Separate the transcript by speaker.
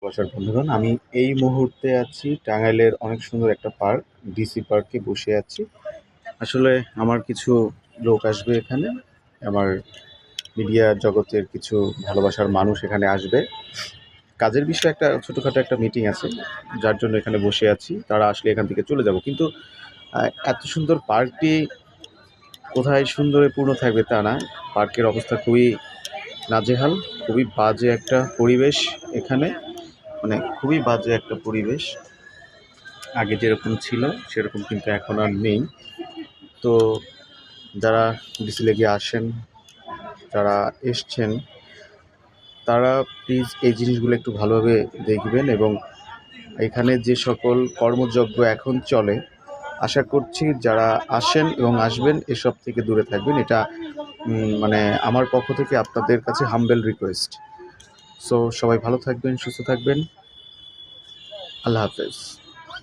Speaker 1: বসার বন্ধুগণ, আমি এই মুহূর্তে আছি টাঙ্গাইলের অনেক সুন্দর একটা পার্ক, ডিসি পার্কে বসে আছি। আসলে আমার কিছু লোক আসবে এখানে, আমার মিডিয়া জগতের কিছু ভালোবাসার মানুষ এখানে আসবে। কাজের বিষয়ে একটা ছোটোখাটো একটা মিটিং আছে, যার জন্য এখানে বসে আছি। তারা আসলে এখান থেকে চলে যাব, কিন্তু এত সুন্দর পার্কটি কোথায় সুন্দরে পূর্ণ থাকবে তা না। পার্কের অবস্থা খুবই নাজেহাল, খুবই বাজে একটা পরিবেশ এখানে, মানে খুবই বাজে একটা পরিবেশ। আগে যেরকম ছিল সেরকম কিন্তু এখন আর নেই। তো যারা ডিসি লেগে আসেন, যারা এসছেন, তারা প্লিজ এই জিনিসগুলো একটু ভালোভাবে দেখবেন, এবং এখানে যে সকল কর্মযজ্ঞ এখন চলে, আশা করছি যারা আসেন এবং আসবেন এসব থেকে দূরে থাকবেন। এটা মানে আমার পক্ষ থেকে আপনাদের কাছে হাম্বেল রিকোয়েস্ট। সো সবাই ভালো থাকবেন, সুস্থ থাকবেন। আল্লাহ হাফেজ।